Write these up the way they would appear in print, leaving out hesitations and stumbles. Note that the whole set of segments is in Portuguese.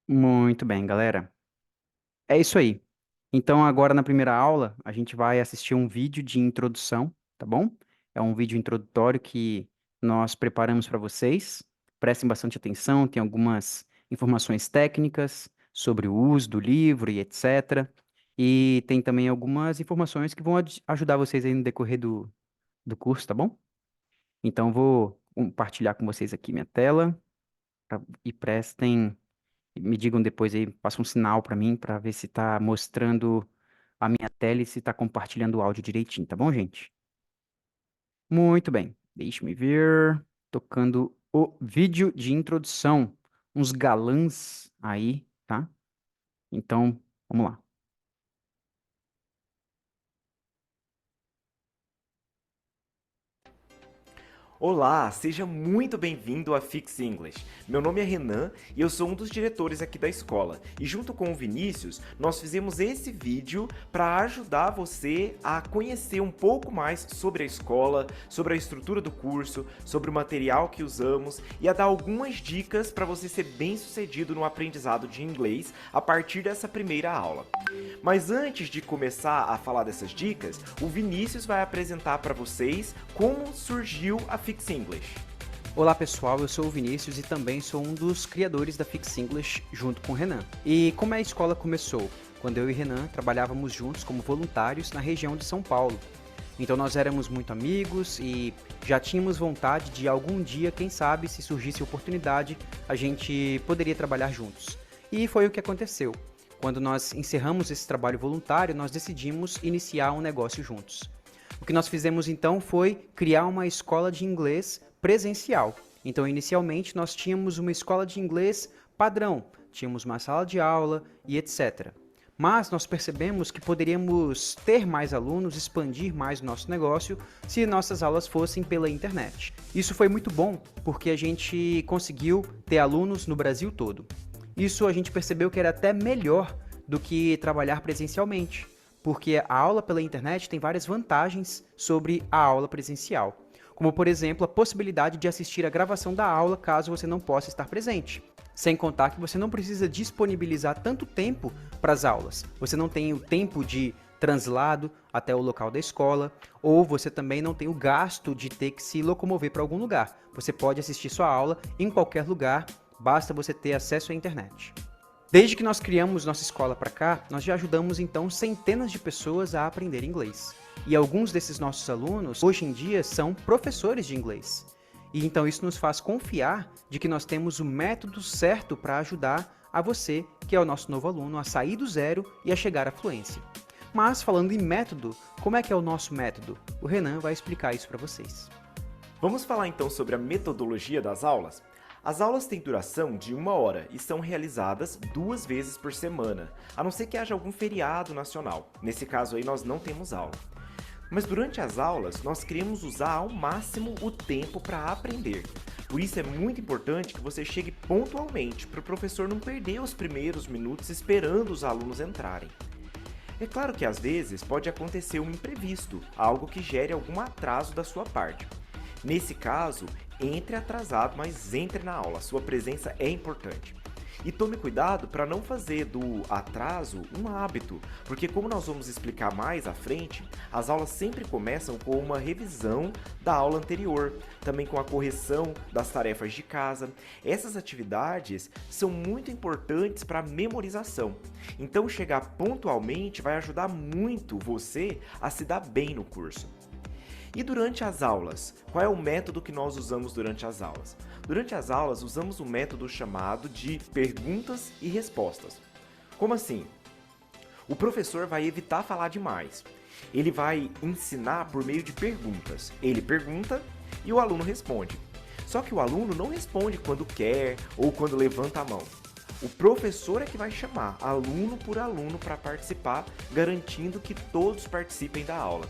Muito bem, galera. É isso aí. Então, agora na primeira aula, a gente vai assistir um vídeo de introdução, tá bom? É um vídeo introdutório que nós preparamos para vocês. Prestem bastante atenção, tem algumas informações técnicas sobre o uso do livro e etc. E tem também algumas informações que vão ajudar vocês aí no decorrer do curso, tá bom? Então, vou compartilhar com vocês aqui minha tela e prestem. Me digam depois aí, passa um sinal para mim para ver se está mostrando a minha tela e se está compartilhando o áudio direitinho, tá bom, gente? Muito bem. Deixe-me ver. Tocando o vídeo de introdução. Uns galãs aí, tá? Então, vamos lá. Olá, seja muito bem-vindo a Fix English. Meu nome é Renan e eu sou um dos diretores aqui da escola. E junto com o Vinícius, nós fizemos esse vídeo para ajudar você a conhecer um pouco mais sobre a escola, sobre a estrutura do curso, sobre o material que usamos e a dar algumas dicas para você ser bem-sucedido no aprendizado de inglês a partir dessa primeira aula. Mas antes de começar a falar dessas dicas, o Vinícius vai apresentar para vocês como surgiu a Fix English. Olá pessoal, eu sou o Vinícius e também sou um dos criadores da Fix English junto com o Renan. E como a escola começou? Quando eu e Renan trabalhávamos juntos como voluntários na região de São Paulo. Então nós éramos muito amigos e já tínhamos vontade de algum dia, quem sabe, se surgisse oportunidade, a gente poderia trabalhar juntos. E foi o que aconteceu. Quando nós encerramos esse trabalho voluntário, nós decidimos iniciar um negócio juntos. O que nós fizemos então foi criar uma escola de inglês presencial. Então, inicialmente, nós tínhamos uma escola de inglês padrão, tínhamos uma sala de aula e etc. Mas nós percebemos que poderíamos ter mais alunos, expandir mais o nosso negócio se nossas aulas fossem pela internet. Isso foi muito bom porque a gente conseguiu ter alunos no Brasil todo. Isso a gente percebeu que era até melhor do que trabalhar presencialmente, porque a aula pela internet tem várias vantagens sobre a aula presencial, como por exemplo a possibilidade de assistir a gravação da aula caso você não possa estar presente. Sem contar que você não precisa disponibilizar tanto tempo para as aulas. Você não tem o tempo de translado até o local da escola, ou você também não tem o gasto de ter que se locomover para algum lugar. Você pode assistir sua aula em qualquer lugar, basta você ter acesso à internet. Desde que nós criamos nossa escola para cá, nós já ajudamos então centenas de pessoas a aprender inglês. E alguns desses nossos alunos, hoje em dia, são professores de inglês. E então isso nos faz confiar de que nós temos o método certo para ajudar a você, que é o nosso novo aluno, a sair do zero e a chegar à fluência. Mas falando em método, como é que é o nosso método? O Renan vai explicar isso para vocês. Vamos falar então sobre a metodologia das aulas? As aulas têm duração de 1 hora e são realizadas 2 vezes por semana, a não ser que haja algum feriado nacional. Nesse caso aí nós não temos aula. Mas durante as aulas, nós queremos usar ao máximo o tempo para aprender. Por isso é muito importante que você chegue pontualmente, para o professor não perder os primeiros minutos esperando os alunos entrarem. É claro que às vezes pode acontecer um imprevisto, algo que gere algum atraso da sua parte. Nesse caso, entre atrasado, mas entre na aula, sua presença é importante. E tome cuidado para não fazer do atraso um hábito, porque como nós vamos explicar mais à frente, as aulas sempre começam com uma revisão da aula anterior, também com a correção das tarefas de casa. Essas atividades são muito importantes para a memorização. Então chegar pontualmente vai ajudar muito você a se dar bem no curso. E durante as aulas? Qual é o método que nós usamos durante as aulas? Durante as aulas, usamos um método chamado de perguntas e respostas. Como assim? O professor vai evitar falar demais. Ele vai ensinar por meio de perguntas. Ele pergunta e o aluno responde. Só que o aluno não responde quando quer ou quando levanta a mão. O professor é que vai chamar aluno por aluno para participar, garantindo que todos participem da aula.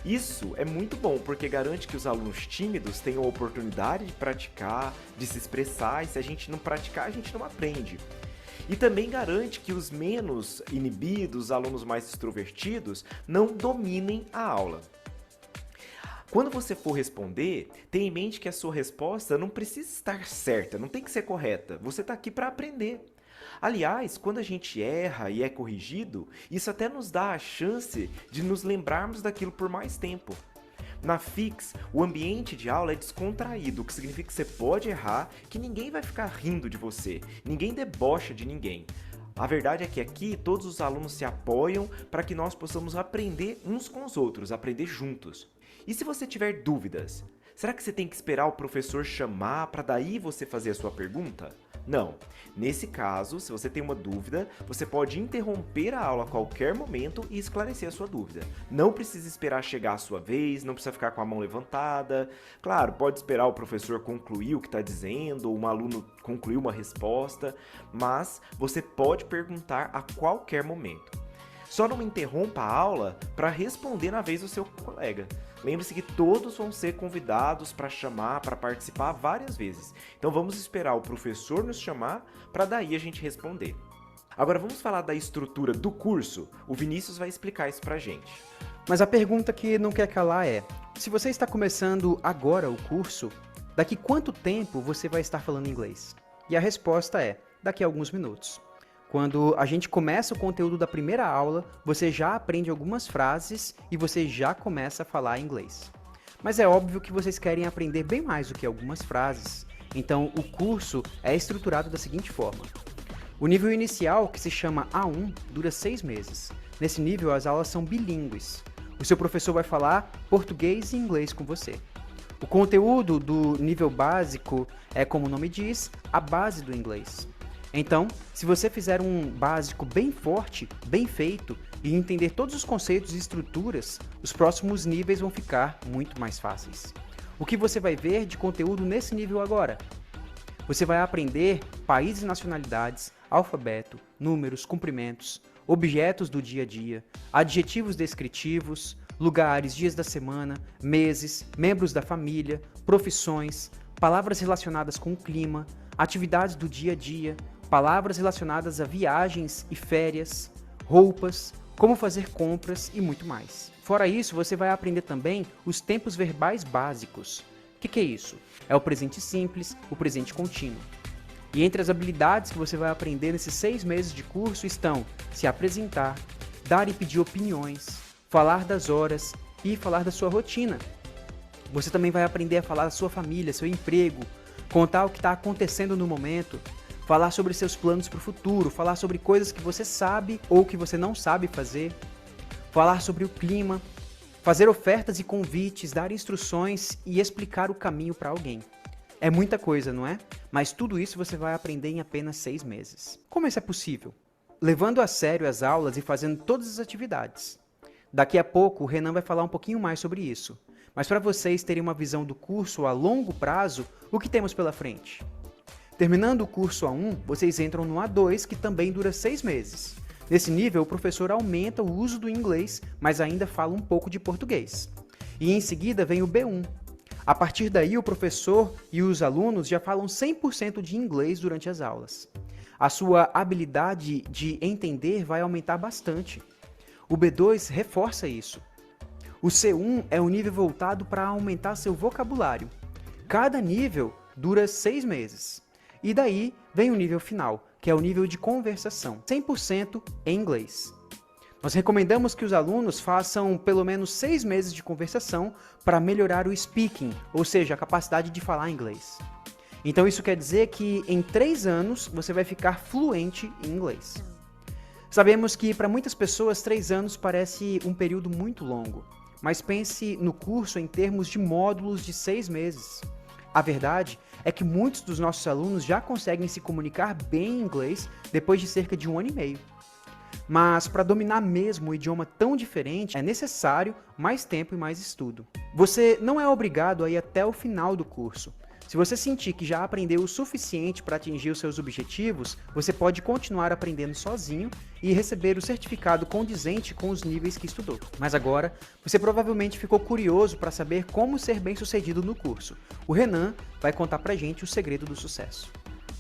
Isso é muito bom, porque garante que os alunos tímidos tenham a oportunidade de praticar, de se expressar, e se a gente não praticar, a gente não aprende. E também garante que os menos inibidos, os alunos mais extrovertidos, não dominem a aula. Quando você for responder, tenha em mente que a sua resposta não precisa estar certa, não tem que ser correta. Você está aqui para aprender. Aliás, quando a gente erra e é corrigido, isso até nos dá a chance de nos lembrarmos daquilo por mais tempo. Na Fix, o ambiente de aula é descontraído, o que significa que você pode errar, que ninguém vai ficar rindo de você, ninguém debocha de ninguém. A verdade é que aqui todos os alunos se apoiam para que nós possamos aprender uns com os outros, aprender juntos. E se você tiver dúvidas, será que você tem que esperar o professor chamar para daí você fazer a sua pergunta? Não. Nesse caso, se você tem uma dúvida, você pode interromper a aula a qualquer momento e esclarecer a sua dúvida. Não precisa esperar chegar a sua vez, não precisa ficar com a mão levantada. Claro, pode esperar o professor concluir o que está dizendo, ou um aluno concluir uma resposta, mas você pode perguntar a qualquer momento. Só não interrompa a aula para responder na vez do seu colega. Lembre-se que todos vão ser convidados para chamar, para participar várias vezes. Então vamos esperar o professor nos chamar para daí a gente responder. Agora vamos falar da estrutura do curso? O Vinícius vai explicar isso pra gente. Mas a pergunta que não quer calar é: se você está começando agora o curso, daqui quanto tempo você vai estar falando inglês? E a resposta é: daqui a alguns minutos. Quando a gente começa o conteúdo da primeira aula, você já aprende algumas frases e você já começa a falar inglês. Mas é óbvio que vocês querem aprender bem mais do que algumas frases, então o curso é estruturado da seguinte forma. O nível inicial, que se chama A1, dura 6 meses. Nesse nível, as aulas são bilíngues. O seu professor vai falar português e inglês com você. O conteúdo do nível básico é, como o nome diz, a base do inglês. Então, se você fizer um básico bem forte, bem feito e entender todos os conceitos e estruturas, os próximos níveis vão ficar muito mais fáceis. O que você vai ver de conteúdo nesse nível agora? Você vai aprender países e nacionalidades, alfabeto, números, cumprimentos, objetos do dia a dia, adjetivos descritivos, lugares, dias da semana, meses, membros da família, profissões, palavras relacionadas com o clima, atividades do dia a dia, palavras relacionadas a viagens e férias, roupas, como fazer compras e muito mais. Fora isso, você vai aprender também os tempos verbais básicos. O que é isso? É o presente simples, o presente contínuo. E entre as habilidades que você vai aprender nesses 6 meses de curso estão se apresentar, dar e pedir opiniões, falar das horas e falar da sua rotina. Você também vai aprender a falar da sua família, seu emprego, contar o que está acontecendo no momento, falar sobre seus planos para o futuro, falar sobre coisas que você sabe ou que você não sabe fazer, falar sobre o clima, fazer ofertas e convites, dar instruções e explicar o caminho para alguém. É muita coisa, não é? Mas tudo isso você vai aprender em apenas 6 meses. Como isso é possível? Levando a sério as aulas e fazendo todas as atividades. Daqui a pouco o Renan vai falar um pouquinho mais sobre isso. Mas para vocês terem uma visão do curso a longo prazo, o que temos pela frente? Terminando o curso A1, vocês entram no A2, que também dura 6 meses. Nesse nível, o professor aumenta o uso do inglês, mas ainda fala um pouco de português. E em seguida vem o B1. A partir daí, o professor e os alunos já falam 100% de inglês durante as aulas. A sua habilidade de entender vai aumentar bastante. O B2 reforça isso. O C1 é um nível voltado para aumentar seu vocabulário. Cada nível dura 6 meses. E daí vem o nível final, que é o nível de conversação, 100% em inglês. Nós recomendamos que os alunos façam pelo menos 6 meses de conversação para melhorar o speaking, ou seja, a capacidade de falar inglês. Então isso quer dizer que em 3 anos você vai ficar fluente em inglês. Sabemos que para muitas pessoas 3 anos parece um período muito longo, mas pense no curso em termos de módulos de 6 meses. A verdade é que muitos dos nossos alunos já conseguem se comunicar bem em inglês depois de cerca de 1 ano e meio. Mas para dominar mesmo um idioma tão diferente, é necessário mais tempo e mais estudo. Você não é obrigado a ir até o final do curso. Se você sentir que já aprendeu o suficiente para atingir os seus objetivos, você pode continuar aprendendo sozinho e receber o certificado condizente com os níveis que estudou. Mas agora, você provavelmente ficou curioso para saber como ser bem-sucedido no curso. O Renan vai contar pra gente o segredo do sucesso.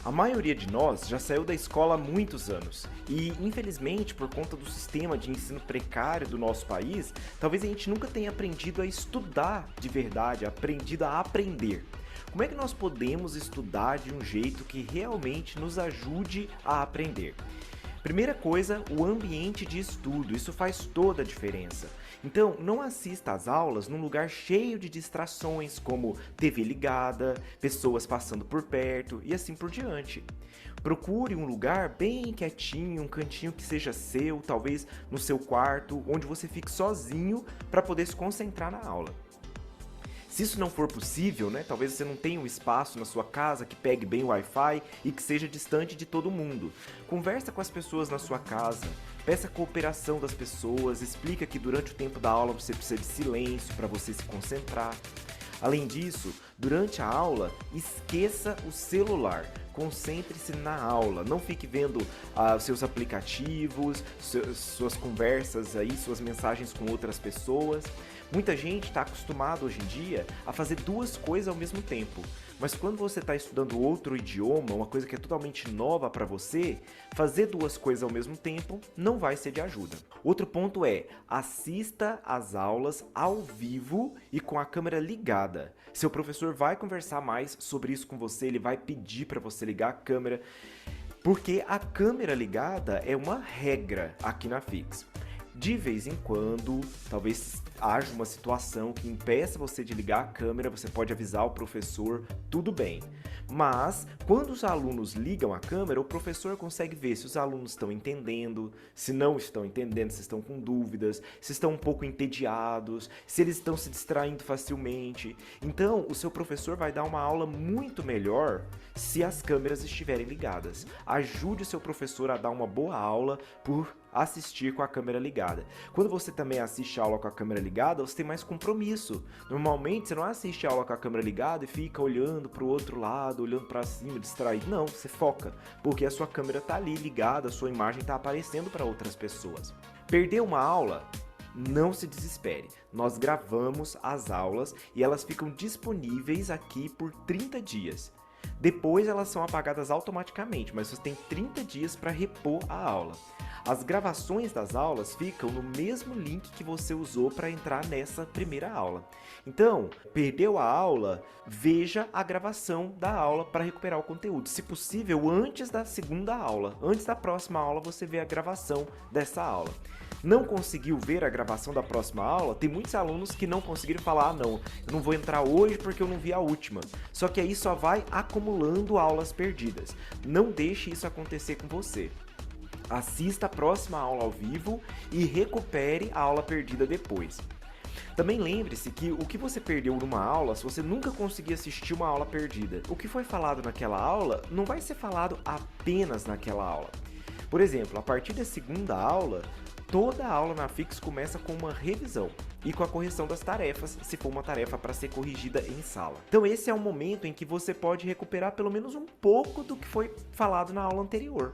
A maioria de nós já saiu da escola há muitos anos e, infelizmente, por conta do sistema de ensino precário do nosso país, talvez a gente nunca tenha aprendido a estudar de verdade, aprendido a aprender. Como é que nós podemos estudar de um jeito que realmente nos ajude a aprender? Primeira coisa, o ambiente de estudo, isso faz toda a diferença. Então, não assista às aulas num lugar cheio de distrações, como TV ligada, pessoas passando por perto e assim por diante. Procure um lugar bem quietinho, um cantinho que seja seu, talvez no seu quarto, onde você fique sozinho para poder se concentrar na aula. Se isso não for possível, talvez você não tenha um espaço na sua casa que pegue bem o Wi-Fi e que seja distante de todo mundo. Conversa com as pessoas na sua casa, peça a cooperação das pessoas, explica que durante o tempo da aula você precisa de silêncio para você se concentrar. Além disso, durante a aula, esqueça o celular. Concentre-se na aula, não fique vendo seus aplicativos, suas conversas aí, suas mensagens com outras pessoas. Muita gente está acostumada hoje em dia a fazer duas coisas ao mesmo tempo. Mas quando você está estudando outro idioma, uma coisa que é totalmente nova para você, fazer duas coisas ao mesmo tempo não vai ser de ajuda. Outro ponto é, assista às aulas ao vivo e com a câmera ligada. Seu professor vai conversar mais sobre isso com você, ele vai pedir para você ligar a câmera, porque a câmera ligada é uma regra aqui na Fix. De vez em quando, talvez haja uma situação que impeça você de ligar a câmera, você pode avisar o professor, tudo bem. Mas, quando os alunos ligam a câmera, o professor consegue ver se os alunos estão entendendo, se não estão entendendo, se estão com dúvidas, se estão um pouco entediados, se eles estão se distraindo facilmente. Então, o seu professor vai dar uma aula muito melhor se as câmeras estiverem ligadas. Ajude o seu professor a dar uma boa aula por assistir com a câmera ligada. Quando você também assiste a aula com a câmera ligada, você tem mais compromisso. Normalmente você não assiste a aula com a câmera ligada e fica olhando para o outro lado, olhando para cima, distraído. Não, você foca, porque a sua câmera está ali ligada, a sua imagem está aparecendo para outras pessoas. Perdeu uma aula? Não se desespere. Nós gravamos as aulas e elas ficam disponíveis aqui por 30 dias. Depois elas são apagadas automaticamente, mas você tem 30 dias para repor a aula. As gravações das aulas ficam no mesmo link que você usou para entrar nessa primeira aula. Então, perdeu a aula, veja a gravação da aula para recuperar o conteúdo. Se possível, antes da segunda aula. Antes da próxima aula, você vê a gravação dessa aula. Não conseguiu ver a gravação da próxima aula? Tem muitos alunos que não conseguiram falar, não, eu não vou entrar hoje porque eu não vi a última. Só que aí só vai acumulando aulas perdidas. Não deixe isso acontecer com você. Assista a próxima aula ao vivo e recupere a aula perdida depois. Também lembre-se que o que você perdeu numa aula, se você nunca conseguir assistir uma aula perdida, o que foi falado naquela aula não vai ser falado apenas naquela aula. Por exemplo, a partir da segunda aula, toda a aula na Fix começa com uma revisão e com a correção das tarefas, se for uma tarefa para ser corrigida em sala. Então esse é o momento em que você pode recuperar pelo menos um pouco do que foi falado na aula anterior.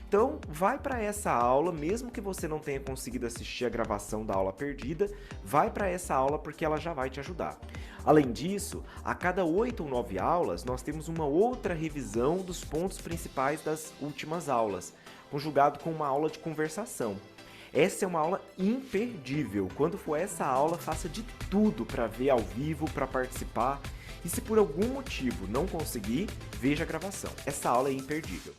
Então, vai para essa aula, mesmo que você não tenha conseguido assistir a gravação da aula perdida, vai para essa aula porque ela já vai te ajudar. Além disso, a cada 8 ou 9 aulas, nós temos uma outra revisão dos pontos principais das últimas aulas, conjugado com uma aula de conversação. Essa é uma aula imperdível. Quando for essa aula, faça de tudo para ver ao vivo, para participar. E se por algum motivo não conseguir, veja a gravação. Essa aula é imperdível.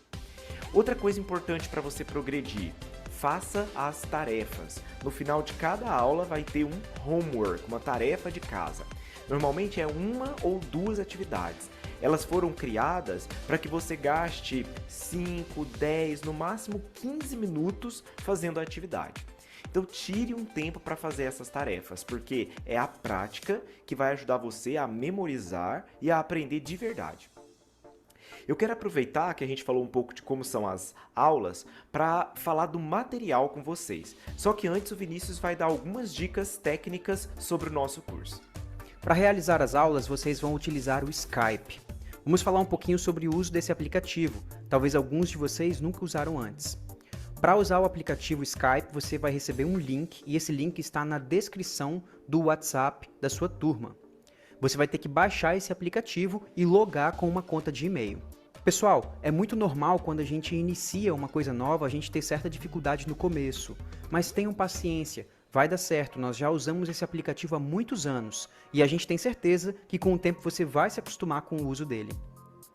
Outra coisa importante para você progredir, faça as tarefas. No final de cada aula vai ter um homework, uma tarefa de casa. Normalmente é uma ou duas atividades. Elas foram criadas para que você gaste 5, 10, no máximo 15 minutos fazendo a atividade. Então tire um tempo para fazer essas tarefas, porque é a prática que vai ajudar você a memorizar e a aprender de verdade. Eu quero aproveitar que a gente falou um pouco de como são as aulas para falar do material com vocês. Só que antes o Vinícius vai dar algumas dicas técnicas sobre o nosso curso. Para realizar as aulas, vocês vão utilizar o Skype. Vamos falar um pouquinho sobre o uso desse aplicativo. Talvez alguns de vocês nunca usaram antes. Para usar o aplicativo Skype, você vai receber um link e esse link está na descrição do WhatsApp da sua turma. Você vai ter que baixar esse aplicativo e logar com uma conta de e-mail. Pessoal, é muito normal quando a gente inicia uma coisa nova, a gente ter certa dificuldade no começo, mas tenham paciência, vai dar certo, nós já usamos esse aplicativo há muitos anos e a gente tem certeza que com o tempo você vai se acostumar com o uso dele.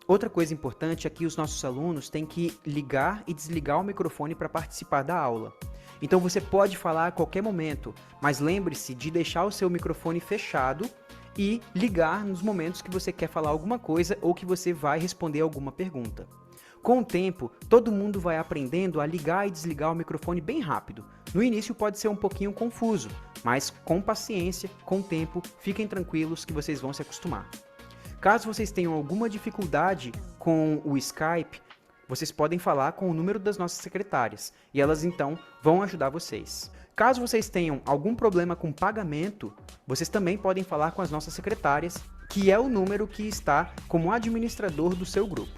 Outra coisa importante é que os nossos alunos têm que ligar e desligar o microfone para participar da aula. Então você pode falar a qualquer momento, mas lembre-se de deixar o seu microfone fechado e ligar nos momentos que você quer falar alguma coisa ou que você vai responder alguma pergunta. Com o tempo, todo mundo vai aprendendo a ligar e desligar o microfone bem rápido. No início pode ser um pouquinho confuso, mas com paciência, com o tempo, fiquem tranquilos que vocês vão se acostumar. Caso vocês tenham alguma dificuldade com o Skype, vocês podem falar com o número das nossas secretárias e elas então vão ajudar vocês. Caso vocês tenham algum problema com pagamento, vocês também podem falar com as nossas secretárias, que é o número que está como administrador do seu grupo.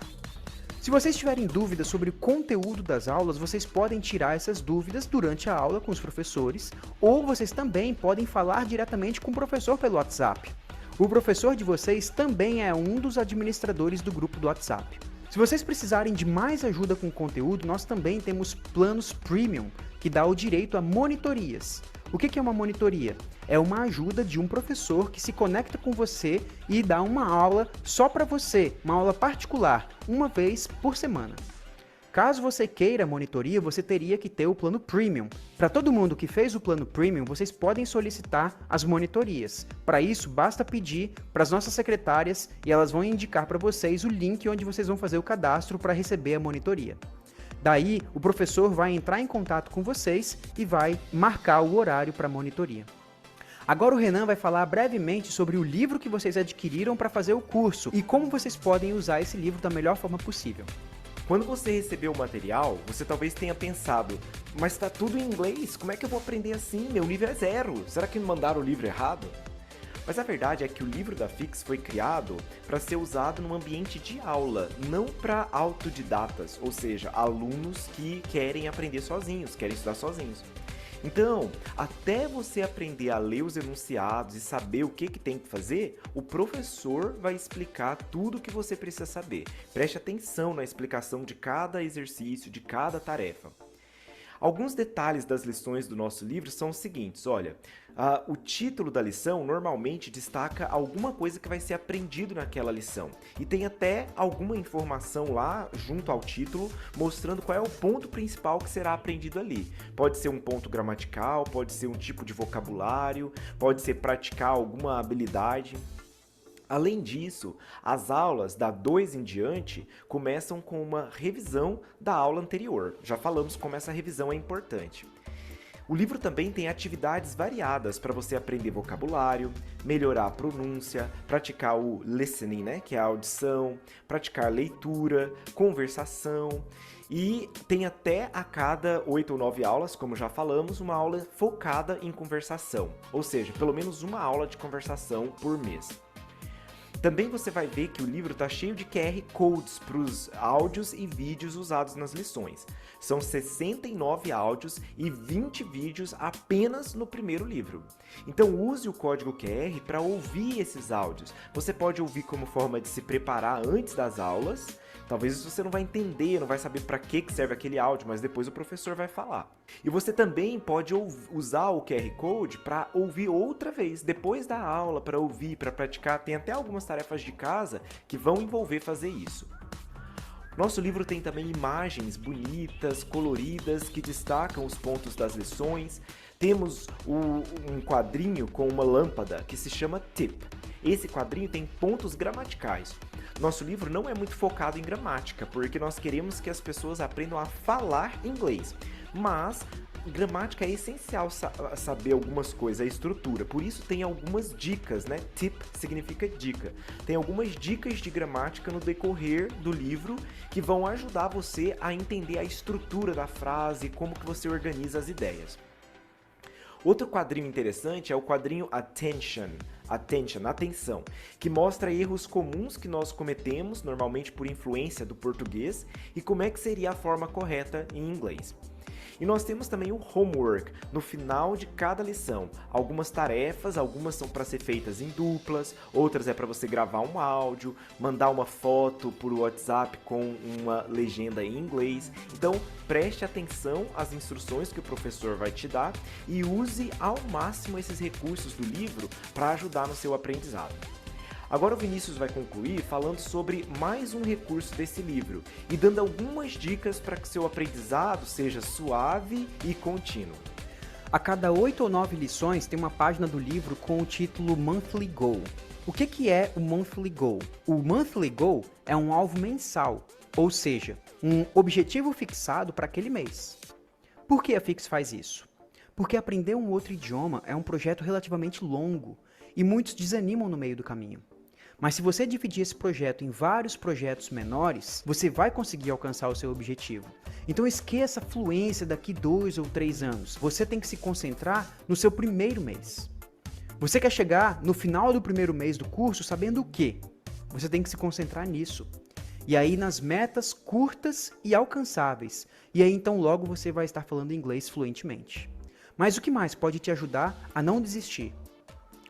Se vocês tiverem dúvidas sobre o conteúdo das aulas, vocês podem tirar essas dúvidas durante a aula com os professores, ou vocês também podem falar diretamente com o professor pelo WhatsApp. O professor de vocês também é um dos administradores do grupo do WhatsApp. Se vocês precisarem de mais ajuda com o conteúdo, nós também temos planos Premium, que dá o direito a monitorias. O que é uma monitoria? É uma ajuda de um professor que se conecta com você e dá uma aula só para você, uma aula particular, uma vez por semana. Caso você queira monitoria, você teria que ter o plano Premium. Para todo mundo que fez o plano Premium, vocês podem solicitar as monitorias. Para isso, basta pedir para as nossas secretárias e elas vão indicar para vocês o link onde vocês vão fazer o cadastro para receber a monitoria. Daí, o professor vai entrar em contato com vocês e vai marcar o horário para a monitoria. Agora o Renan vai falar brevemente sobre o livro que vocês adquiriram para fazer o curso e como vocês podem usar esse livro da melhor forma possível. Quando você recebeu o material, você talvez tenha pensado, mas está tudo em inglês, como é que eu vou aprender assim? Meu nível é 0, será que me mandaram o livro errado? Mas a verdade é que o livro da Fix foi criado para ser usado num ambiente de aula, não para autodidatas, ou seja, alunos que querem aprender sozinhos, querem estudar sozinhos. Então, até você aprender a ler os enunciados e saber o que tem que fazer, o professor vai explicar tudo o que você precisa saber. Preste atenção na explicação de cada exercício, de cada tarefa. Alguns detalhes das lições do nosso livro são os seguintes, olha, o título da lição normalmente destaca alguma coisa que vai ser aprendido naquela lição e tem até alguma informação lá junto ao título mostrando qual é o ponto principal que será aprendido ali. Pode ser um ponto gramatical, pode ser um tipo de vocabulário, pode ser praticar alguma habilidade. Além disso, as aulas da 2 em diante começam com uma revisão da aula anterior. Já falamos como essa revisão é importante. O livro também tem atividades variadas para você aprender vocabulário, melhorar a pronúncia, praticar o listening, que é a audição, praticar leitura, conversação. E tem até a cada 8 ou 9 aulas, como já falamos, uma aula focada em conversação. Ou seja, pelo menos uma aula de conversação por mês. Também você vai ver que o livro está cheio de QR Codes para os áudios e vídeos usados nas lições. São 69 áudios e 20 vídeos apenas no primeiro livro. Então use o código QR para ouvir esses áudios. Você pode ouvir como forma de se preparar antes das aulas. Talvez você não vai entender, não vai saber para que serve aquele áudio, mas depois o professor vai falar. E você também pode usar o QR Code para ouvir outra vez, depois da aula, para ouvir, para praticar. Tem até algumas tarefas de casa que vão envolver fazer isso. Nosso livro tem também imagens bonitas, coloridas, que destacam os pontos das lições. Temos um quadrinho com uma lâmpada que se chama Tip. Esse quadrinho tem pontos gramaticais. Nosso livro não é muito focado em gramática, porque nós queremos que as pessoas aprendam a falar inglês. Mas gramática é essencial saber algumas coisas, a estrutura. Por isso tem algumas dicas, Tip significa dica. Tem algumas dicas de gramática no decorrer do livro que vão ajudar você a entender a estrutura da frase, como que você organiza as ideias. Outro quadrinho interessante é o quadrinho Attention, atenção, que mostra erros comuns que nós cometemos, normalmente por influência do português, e como é que seria a forma correta em inglês. E nós temos também o homework, no final de cada lição. Algumas tarefas, algumas são para ser feitas em duplas, outras é para você gravar um áudio, mandar uma foto por WhatsApp com uma legenda em inglês. Então, preste atenção às instruções que o professor vai te dar e use ao máximo esses recursos do livro para ajudar no seu aprendizado. Agora o Vinícius vai concluir falando sobre mais um recurso desse livro e dando algumas dicas para que seu aprendizado seja suave e contínuo. A cada 8 ou 9 lições tem uma página do livro com o título Monthly Goal. O que é o Monthly Goal? O Monthly Goal é um alvo mensal, ou seja, um objetivo fixado para aquele mês. Por que a Fix faz isso? Porque aprender um outro idioma é um projeto relativamente longo e muitos desanimam no meio do caminho. Mas se você dividir esse projeto em vários projetos menores, você vai conseguir alcançar o seu objetivo. Então esqueça a fluência daqui 2 ou 3 anos. Você tem que se concentrar no seu primeiro mês. Você quer chegar no final do primeiro mês do curso sabendo o quê? Você tem que se concentrar nisso. E aí nas metas curtas e alcançáveis. E aí então logo você vai estar falando inglês fluentemente. Mas o que mais pode te ajudar a não desistir?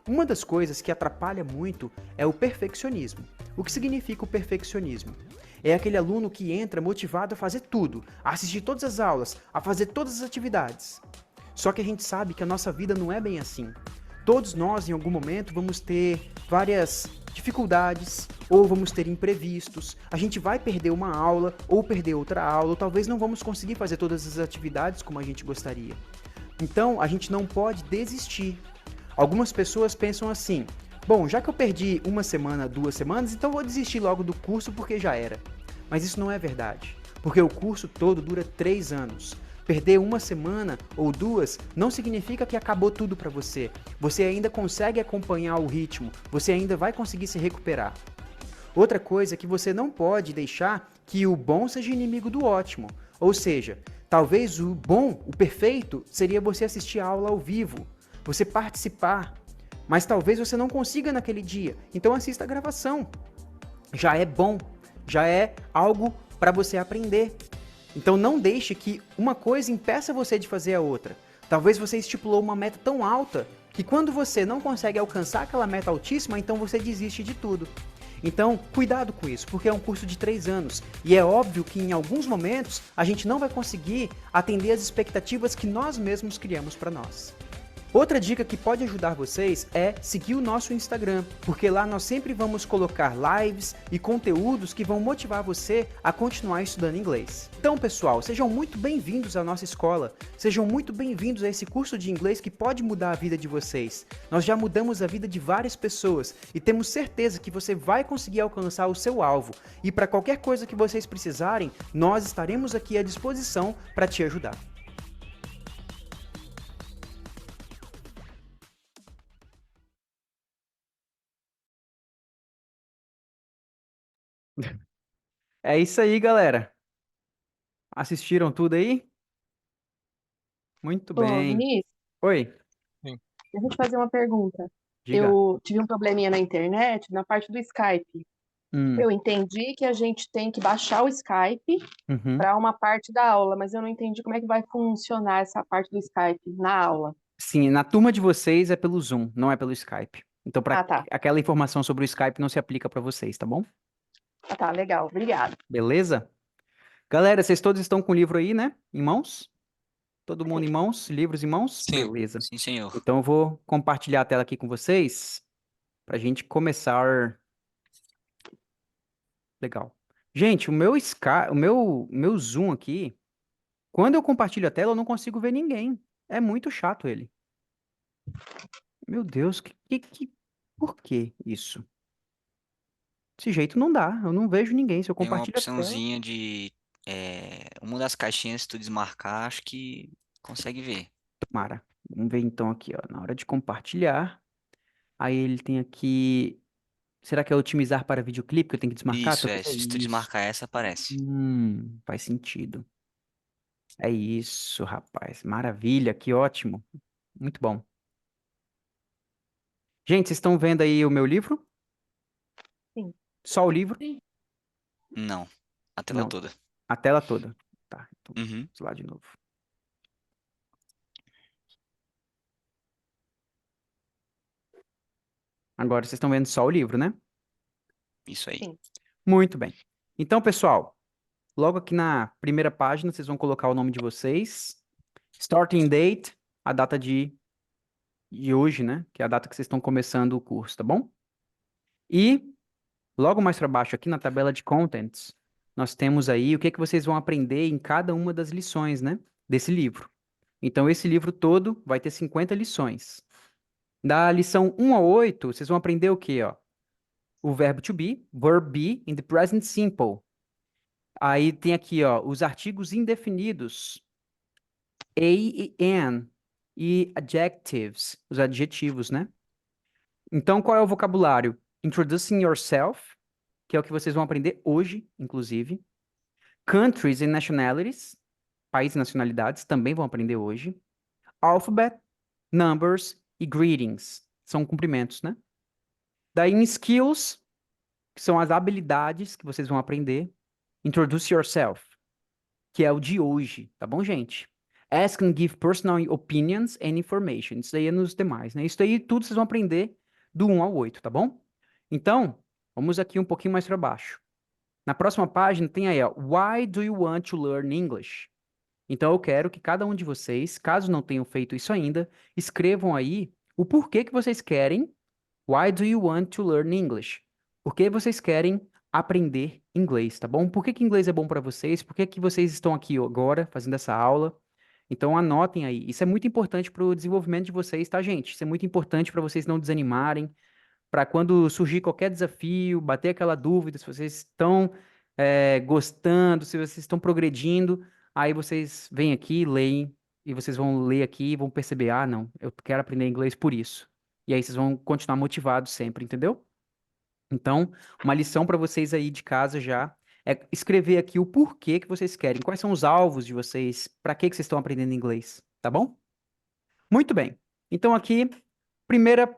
Uma das coisas que atrapalha muito é o perfeccionismo. O que significa o perfeccionismo? É aquele aluno que entra motivado a fazer tudo, a assistir todas as aulas, a fazer todas as atividades. Só que a gente sabe que a nossa vida não é bem assim. Todos nós, em algum momento, vamos ter várias dificuldades, ou vamos ter imprevistos, a gente vai perder uma aula, ou perder outra aula, ou talvez não vamos conseguir fazer todas as atividades como a gente gostaria. Então, a gente não pode desistir. Algumas pessoas pensam assim, bom, já que eu perdi 1 semana, 2 semanas, então vou desistir logo do curso porque já era. Mas isso não é verdade, porque o curso todo dura 3 anos. Perder 1 semana ou 2 não significa que acabou tudo para você. Você ainda consegue acompanhar o ritmo, você ainda vai conseguir se recuperar. Outra coisa é que você não pode deixar que o bom seja inimigo do ótimo. Ou seja, talvez o bom, o perfeito, seria você assistir a aula ao vivo, você participar, mas talvez você não consiga naquele dia, então assista a gravação. Já é bom, já é algo para você aprender. Então não deixe que uma coisa impeça você de fazer a outra. Talvez você estipulou uma meta tão alta que quando você não consegue alcançar aquela meta altíssima, então você desiste de tudo. Então, cuidado com isso, porque é um curso de 3 anos e é óbvio que em alguns momentos a gente não vai conseguir atender as expectativas que nós mesmos criamos para nós. Outra dica que pode ajudar vocês é seguir o nosso Instagram, porque lá nós sempre vamos colocar lives e conteúdos que vão motivar você a continuar estudando inglês. Então, pessoal, sejam muito bem-vindos à nossa escola, sejam muito bem-vindos a esse curso de inglês que pode mudar a vida de vocês. Nós já mudamos a vida de várias pessoas e temos certeza que você vai conseguir alcançar o seu alvo. E para qualquer coisa que vocês precisarem, nós estaremos aqui à disposição para te ajudar. É isso aí, galera. Assistiram tudo aí? Muito Ô, bem. Vinícius, Oi, Sim. deixa eu te fazer uma pergunta. diga. Eu tive um probleminha na internet, na parte do Skype. Hum, Eu entendi que a gente tem que baixar o Skype uhum. para uma parte da aula, mas eu não entendi como é que vai funcionar essa parte do Skype na aula. Sim, na turma de vocês é pelo Zoom, não é pelo Skype. Então, para Ah, tá. aquela informação sobre o Skype não se aplica para vocês, tá bom? Ah, tá, legal. Obrigada. Beleza? Galera, vocês todos estão com o livro aí, né? Em mãos? Todo mundo em mãos? Livros em mãos? Sim, Beleza. sim, senhor. Então, eu vou compartilhar a tela aqui com vocês para a gente começar. Legal. Gente, o meu Zoom aqui, quando eu compartilho a tela, eu não consigo ver ninguém. É muito chato ele. Meu Deus, por que isso? Desse jeito não dá, eu não vejo ninguém. Se eu Tem uma compartilho a tela, opçãozinha de uma das caixinhas, se tu desmarcar, acho que consegue ver. tomara. Vamos ver então aqui, ó, na hora de compartilhar. Aí ele tem aqui, será que é otimizar para videoclipe que eu tenho que desmarcar? Isso, Talvez é se tu isso. desmarcar essa, aparece. Faz sentido. É isso, rapaz. Maravilha, que ótimo. Muito bom. Gente, vocês estão vendo aí o meu livro? Sim. Só o livro? Não, a tela Não, toda. a tela toda. Tá, então Uhum. vamos lá de novo. Agora vocês estão vendo só o livro, né? Isso aí. Sim. Muito bem. Então, pessoal, logo aqui na primeira página, vocês vão colocar o nome de vocês, starting date, a data de hoje, né? Que é a data que vocês estão começando o curso, tá bom? E logo mais para baixo, aqui na tabela de contents, nós temos aí o que que vocês vão aprender em cada uma das lições, né? Desse livro. Então, esse livro todo vai ter 50 lições. Da lição 1 a 8, vocês vão aprender o quê, ó? O verbo to be, verb be in the present simple. Aí tem aqui, ó, os artigos indefinidos, a e an, e adjectives, os adjetivos, né? Então, qual é o vocabulário? Introducing yourself, que é o que vocês vão aprender hoje, inclusive. Countries and nationalities, países e nacionalidades, também vão aprender hoje. Alphabet, numbers e greetings, são cumprimentos, né? Daí em skills, que são as habilidades que vocês vão aprender. Introduce yourself, que é o de hoje, tá bom, gente? Ask and give personal opinions and information. Isso daí é nos demais, né? Isso daí tudo vocês vão aprender do 1 ao 8, tá bom? Então, vamos aqui um pouquinho mais para baixo. Na próxima página tem aí, ó, Why do you want to learn English? Então eu quero que cada um de vocês, caso não tenham feito isso ainda, escrevam aí o porquê que vocês querem. Why do you want to learn English? Por que vocês querem aprender inglês, tá bom? Por que que inglês é bom para vocês? Por que que vocês estão aqui agora fazendo essa aula? Então anotem aí. Isso é muito importante para o desenvolvimento de vocês, tá, gente? Isso é muito importante para vocês não desanimarem, para quando surgir qualquer desafio, bater aquela dúvida, se vocês estão gostando, se vocês estão progredindo, aí vocês vêm aqui, leem, e vocês vão ler aqui e vão perceber, ah, não, eu quero aprender inglês por isso. E aí vocês vão continuar motivados sempre, entendeu? Então, uma lição para vocês aí de casa já é escrever aqui o porquê que vocês querem, quais são os alvos de vocês, para que que vocês estão aprendendo inglês, tá bom? Muito bem. Então aqui, primeira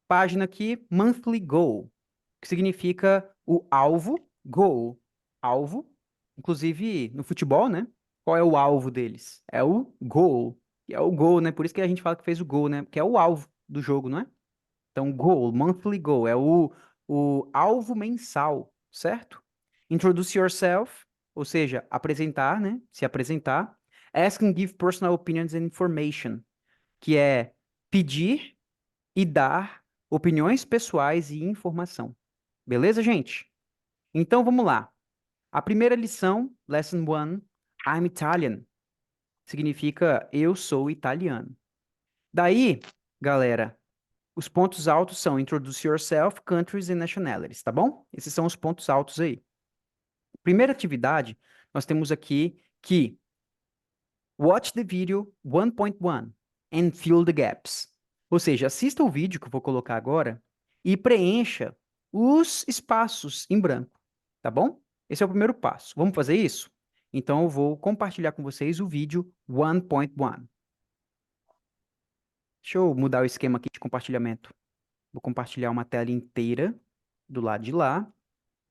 página aqui, monthly goal, que significa o alvo, goal, alvo. Inclusive no futebol, né? Qual é o alvo deles? É o goal, que é o gol, né? Por isso que a gente fala que fez o gol, né? Que é o alvo do jogo, não é? Então, goal, monthly goal, é o alvo mensal, certo? Introduce yourself, ou seja, apresentar, né? Se apresentar. Ask and give personal opinions and information, que é pedir e dar opiniões pessoais e informação. Beleza, gente? Então, vamos lá. A primeira lição, Lesson 1, I'm Italian, significa eu sou italiano. Daí, galera, os pontos altos são Introduce Yourself, Countries and Nationalities, tá bom? Esses são os pontos altos aí. Primeira atividade, nós temos aqui que Watch the video 1.1 and fill the gaps. Ou seja, assista o vídeo que eu vou colocar agora e preencha os espaços em branco, tá bom? Esse é o primeiro passo. Vamos fazer isso? Então eu vou compartilhar com vocês o vídeo 1.1. Deixa eu mudar o esquema aqui de compartilhamento. Vou compartilhar uma tela inteira do lado de lá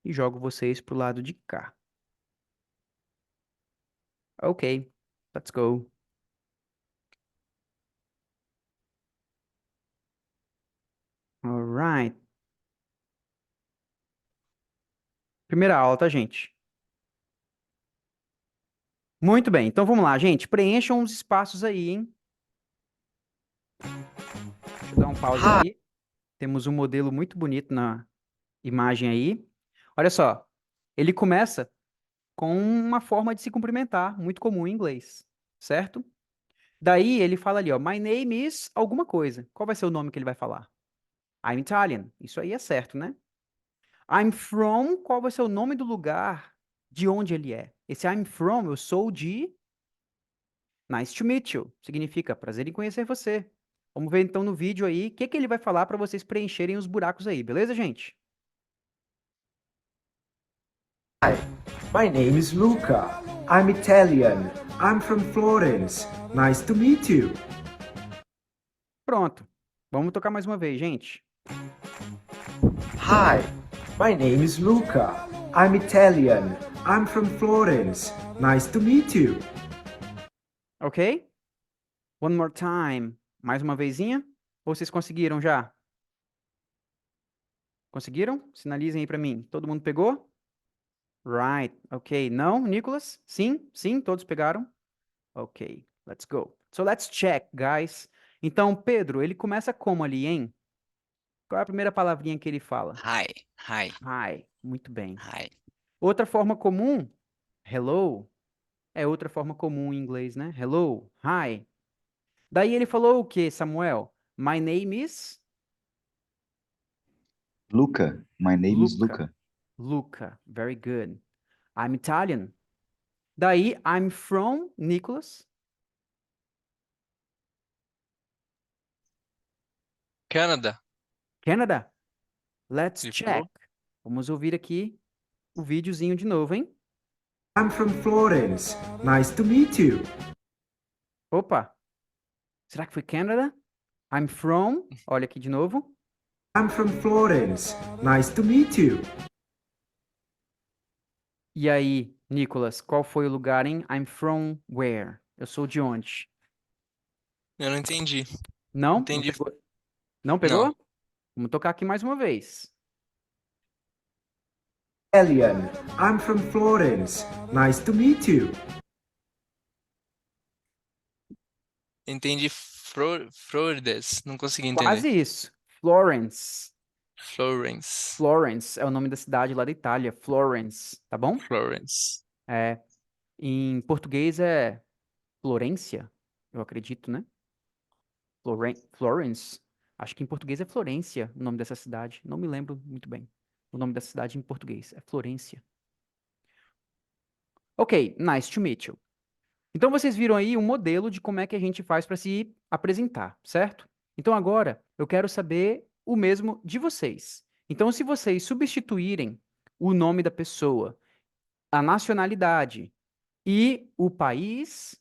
e jogo vocês pro lado de cá. Ok, let's go. Alright. Primeira aula, tá, gente? Muito bem, então vamos lá, gente. Preencham os espaços aí, hein? Deixa eu dar um pause aqui. Temos um modelo muito bonito na imagem aí. Olha só, ele começa com uma forma de se cumprimentar, muito comum em inglês, certo? Daí ele fala ali, ó, My name is alguma coisa. Qual vai ser o nome que ele vai falar? I'm Italian. Isso aí é certo, né? I'm from, qual vai ser o nome do lugar de onde ele é? Esse I'm from, eu sou de Nice to meet you. Significa prazer em conhecer você. Vamos ver então no vídeo aí o que que ele vai falar para vocês preencherem os buracos aí, beleza, gente? Hi, my name is Luca. I'm Italian. I'm from Florence. Nice to meet you. Pronto. Vamos tocar mais uma vez, gente. Hi, my name is Luca. I'm Italian. I'm from Florence. Nice to meet you. Ok? One more time. Mais uma vezinha? Ou vocês conseguiram já? Conseguiram? Sinalizem aí pra mim. Todo mundo pegou? Right. Ok. Não, Nicholas? Sim? Sim, todos pegaram? Ok. Let's go. So let's check, guys. Então, Pedro, ele começa como ali, hein? Qual é a primeira palavrinha que ele fala? Hi, hi, Hi. Muito bem. hi. Outra forma comum, hello, é outra forma comum em inglês, né? Hello, hi. Daí ele falou o quê, Samuel? My name is Luca, my name is Luca. Luca. Luca. Very good. I'm Italian. Daí, I'm from Nicholas. Canada. Canada. Let's Ele check. falou. Vamos ouvir aqui o videozinho de novo, hein? I'm from Florence. Nice to meet you. Opa, será que foi Canada? I'm from. Olha aqui de novo. I'm from Florence. Nice to meet you. E aí, Nicholas, qual foi o lugar, hein? I'm from where? Eu sou de onde? Eu não entendi. Não? Não Entendi. pegou? Não Não. pegou? Vamos tocar aqui mais uma vez. Italian. I'm from Florence. Nice to meet you. Entendi Florides. Não consegui entender. Quase isso. Florence. Florence. Florence é o nome da cidade lá da Itália. Florence, tá bom? Florence. É, em português é Florência, eu acredito, né? Florence. Acho que em português é Florência, o nome dessa cidade. Não me lembro muito bem. O nome da cidade em português é Florência. Ok, nice to meet you. Então vocês viram aí um modelo de como é que a gente faz para se apresentar, certo? Então agora eu quero saber o mesmo de vocês. Então, se vocês substituírem o nome da pessoa, a nacionalidade e o país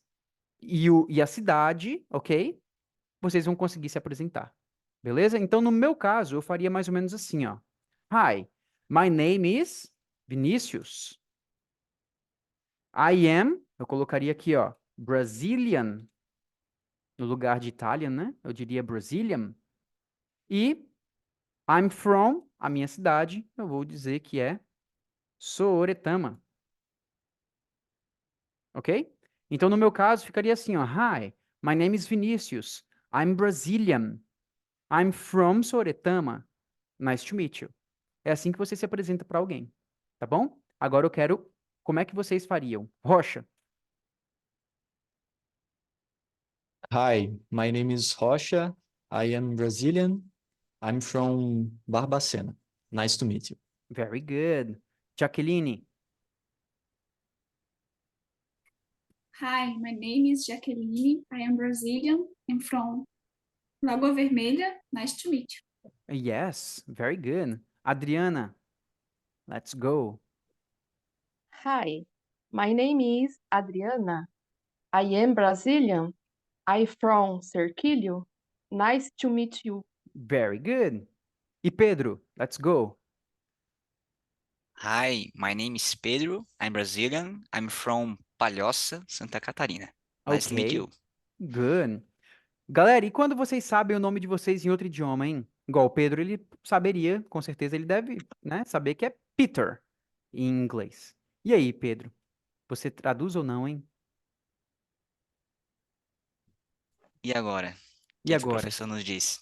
e a cidade, ok? Vocês vão conseguir se apresentar. Beleza? Então, no meu caso, eu faria mais ou menos assim, ó. Hi, my name is Vinícius. I am, eu colocaria aqui, ó, Brazilian, no lugar de Italian, né? Eu diria Brazilian. E I'm from, a minha cidade, eu vou dizer que é Sooretama. Ok? Então, no meu caso, ficaria assim, ó. Hi, my name is Vinícius. I'm Brazilian. I'm from Sooretama. Nice to meet you. É assim que você se apresenta para alguém, tá bom? Agora eu quero, como é que vocês fariam? Rocha. Hi, my name is Rocha. I am Brazilian. I'm from Barbacena. Nice to meet you. Very good. Jaqueline. Hi, my name is Jaqueline. I am Brazilian. I'm from Lagoa Vermelha. Nice to meet you. Yes, very good. Adriana. Let's go. Hi, my name is Adriana. I am Brazilian. I'm from Cerquillo. Nice to meet you. Very good. E Pedro, let's go. Hi, my name is Pedro. I'm Brazilian. I'm from Palhoça, Santa Catarina. Nice to meet Ok. you. Good. Galera, e quando vocês sabem o nome de vocês em outro idioma, hein? Igual o Pedro, ele saberia, com certeza ele deve, né, saber que é Peter em inglês. E aí, Pedro? Você traduz ou não, hein? E agora? O E que o agora? professor nos disse?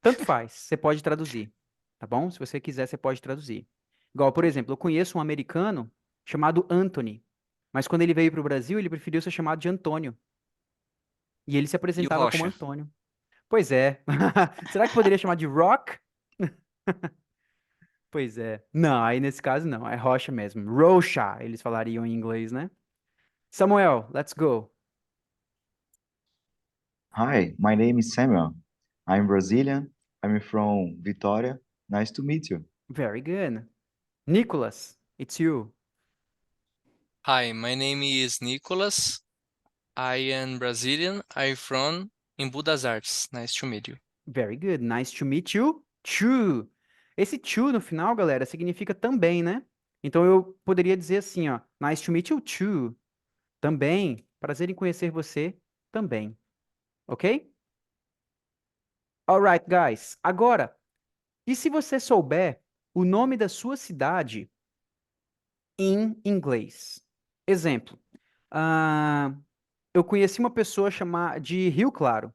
Tanto faz, você pode traduzir, tá bom? Se você quiser, você pode traduzir. Igual, por exemplo, eu conheço um americano chamado Anthony, mas quando ele veio para o Brasil, ele preferiu ser chamado de Antônio. E ele se E o apresentava como Rocha? Antônio. Pois é. Será que poderia chamar de Rock? Pois é. Não, aí nesse caso não, é Rocha mesmo. Rocha, eles falariam em inglês, né? Samuel, let's go. Hi, my name is Samuel. I'm Brazilian. I'm from Vitória. Nice to meet you. Very good. Nicholas, it's you. Hi, my name is Nicholas. I am Brazilian. I'm from Embu das Artes. Nice to meet you. Very good. Nice to meet you. Too. Esse to no final, galera, significa também, né? Então eu poderia dizer assim, ó. Nice to meet you too. Também. Prazer em conhecer você também. Ok? Alright, guys. Agora, E se você souber o nome da sua cidade em inglês? Exemplo, ah, eu conheci uma pessoa chamada de Rio Claro.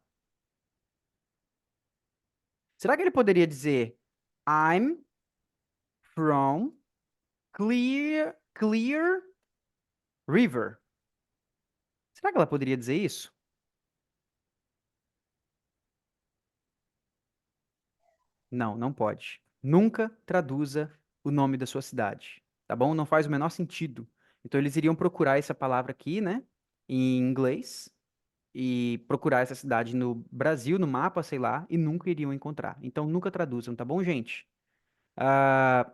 Será que ele poderia dizer I'm from Clear River? Será que ela poderia dizer isso? Não, não pode. Nunca traduza o nome da sua cidade, tá bom? Não faz o menor sentido. Então eles iriam procurar essa palavra aqui, né, em inglês e procurar essa cidade no Brasil, no mapa, sei lá, e nunca iriam encontrar. Então nunca traduzam, tá bom, gente? Ah,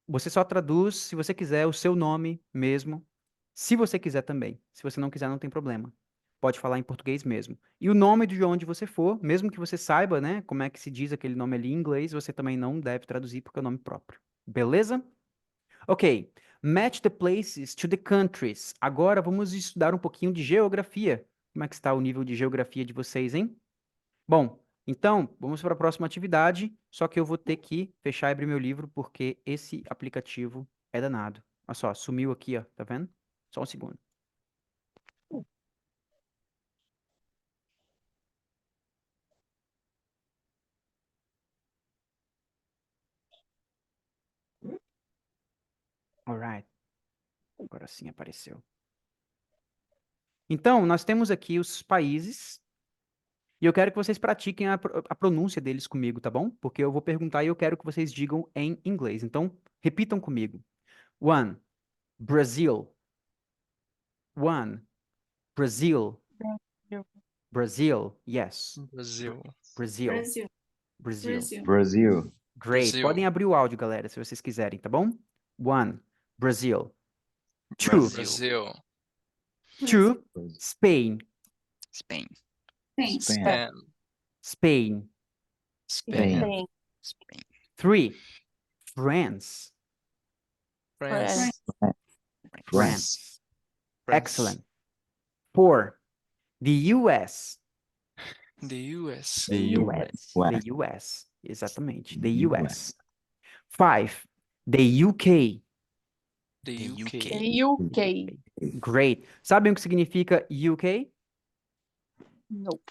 você só traduz, se você quiser, o seu nome mesmo, se você quiser também. Se você não quiser, não tem problema. Pode falar em português mesmo. E o nome de onde você for, mesmo que você saiba, né, como é que se diz aquele nome ali em inglês, você também não deve traduzir porque é o nome próprio. Beleza? Ok. Match the places to the countries. Agora vamos estudar um pouquinho de geografia. Como é que está o nível de geografia de vocês, hein? Bom, então, vamos para a próxima atividade, só que eu vou ter que fechar e abrir meu livro porque esse aplicativo é danado. Olha só, sumiu aqui, ó, tá vendo? Só um segundo. Alright. Agora sim apareceu. Então, nós temos aqui os países e eu quero que vocês pratiquem a pronúncia deles comigo, tá bom? Porque eu vou perguntar e eu quero que vocês digam em inglês. Então, repitam comigo. One, Brazil. One, Brazil. Brasil. Brazil, yes. Brasil. Brazil. Brasil. Brazil. Brasil. Brazil. Great. Brasil. Podem abrir o áudio, galera, se vocês quiserem, tá bom? One, Brazil. Two, Brasil. two, Spain. Spain. Spain. Spain. Spain. Spain. Spain. Spain. Three, France. France. France. France. Excellent. Four, the US. The US. The US. US. The US. Exatamente. The The US. Five, the UK. The The UK. UK. The UK. Great. Sabem o que significa UK? Nope.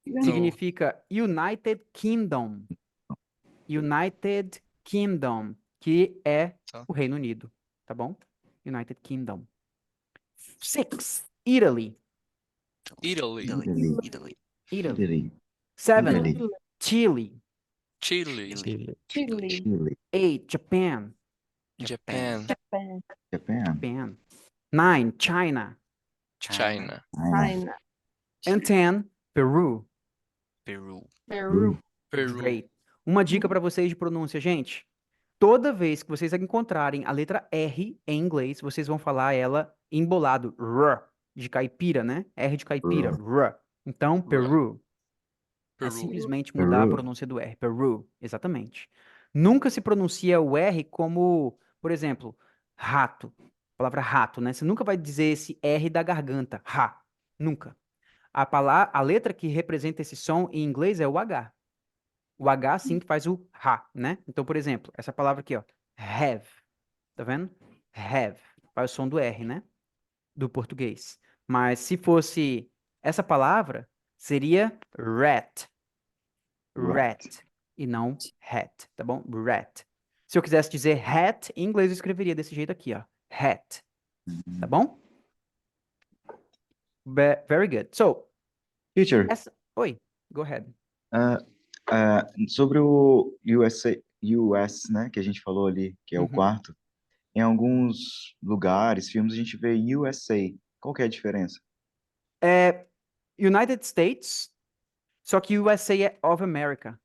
No. Significa United Kingdom. United Kingdom, que é Só. o Reino Unido, tá bom? United Kingdom. Six, Italy. Italy. Italy. Italy. Italy. Italy. Seven, Italy. Chile. Chile. Chile. Chile. Chile. Eight, Japan. Japan. Japan. Japan. Japan. Nine, China. China. China. China. And 10, Peru. Peru. Peru. Peru. Great. Uma dica para vocês de pronúncia, gente. Toda vez que vocês encontrarem a letra R em inglês, vocês vão falar ela embolado. R, de caipira, né? R de caipira. R. Então, Peru. É Peru. simplesmente mudar a Peru. pronúncia do R. Peru. Exatamente. Nunca se pronuncia o R como, por exemplo, rato. A palavra rato, né? Você nunca vai dizer esse R da garganta. Ra. Nunca. A letra que representa esse som em inglês é o H. O H, sim, que faz o Ra, né? Então, por exemplo, essa palavra aqui, ó. Have. Tá vendo? Have. Faz o som do R, né? Do português. Mas se fosse essa palavra, seria rat. Rat. E não hat, tá bom? Rat. Se eu quisesse dizer hat, em inglês eu escreveria desse jeito aqui, ó. Hat. Tá bom? Very good. So, Teacher, Oi, go ahead. sobre o US, né, que a gente falou ali, que é o Uhum. quarto, em alguns lugares, filmes, a gente vê USA. Qual que é a diferença? É United States, só que USA é of America,